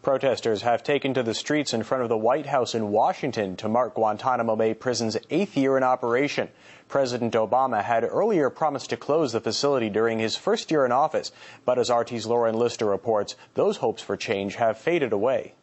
Protesters have taken to the streets in front of the White House in Washington to mark Guantanamo Bay Prison's 8th year in operation. President Obama had earlier promised to close the facility during his first year in office, but as RT's Lauren Lister reports, those hopes for change have faded away.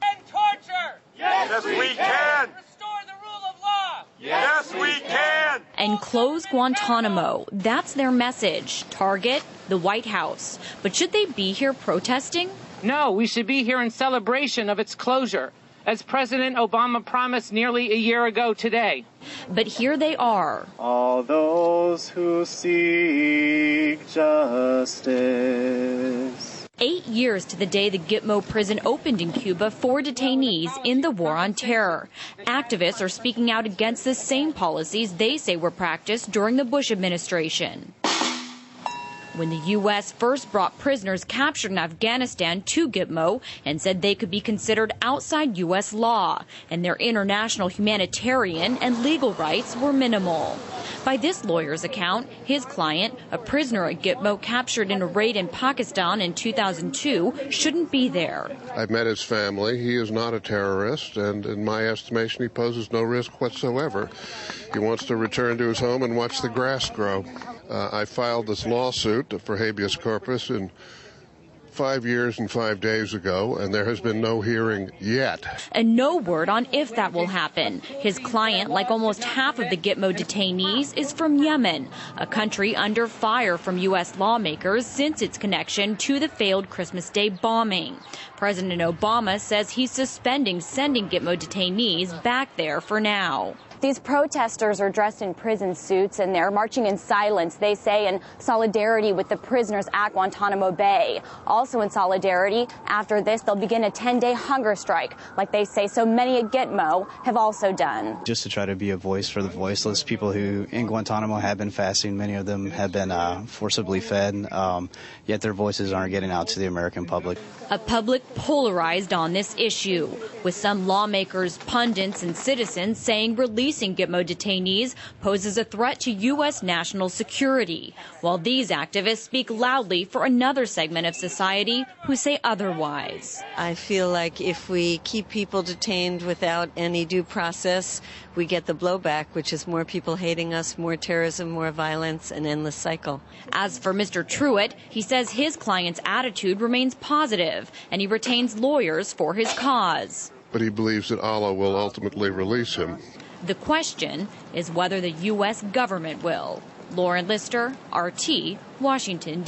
End torture! Yes, we can! Restore the rule of law! Yes, we can! And close Guantanamo. That's their message. Target the White House. But should they be here protesting? No, we should be here in celebration of its closure, as President Obama promised nearly a year ago today. But here they are. All those who seek justice. 8 years to the day the Gitmo prison opened in Cuba for detainees in the war on terror. Activists are speaking out against the same policies they say were practiced during the Bush administration. When the U.S. first brought prisoners captured in Afghanistan to Gitmo and said they could be considered outside U.S. law, and their international humanitarian and legal rights were minimal. By this lawyer's account, his client, a prisoner at Gitmo captured in a raid in Pakistan in 2002, shouldn't be there. I've met his family. He is not a terrorist, and in my estimation, he poses no risk whatsoever. He wants to return to his home and watch the grass grow. I filed this lawsuit for habeas corpus 5 years and 5 days ago, and there has been no hearing yet. And no word on if that will happen. His client, like almost half of the Gitmo detainees, is from Yemen, a country under fire from U.S. lawmakers since its connection to the failed Christmas Day bombing. President Obama says he's suspending sending Gitmo detainees back there for now. These protesters are dressed in prison suits, and they're marching in silence, they say, in solidarity with the prisoners at Guantanamo Bay. Also in solidarity, after this, they'll begin a 10-day hunger strike, like they say so many at Gitmo have also done. Just to try to be a voice for the voiceless, people who in Guantanamo have been fasting. Many of them have been forcibly fed, yet their voices aren't getting out to the American public. A public polarized on this issue, with some lawmakers, pundits, and citizens saying releasing Gitmo detainees poses a threat to U.S. national security, while these activists speak loudly for another segment of society who say otherwise. I feel like if we keep people detained without any due process, we get the blowback, which is more people hating us, more terrorism, more violence, an endless cycle. As for Mr. Truitt, he says his client's attitude remains positive, and he retains lawyers for his cause. But he believes that Allah will ultimately release him. The question is whether the U.S. government will. Lauren Lister, RT, Washington, D.C.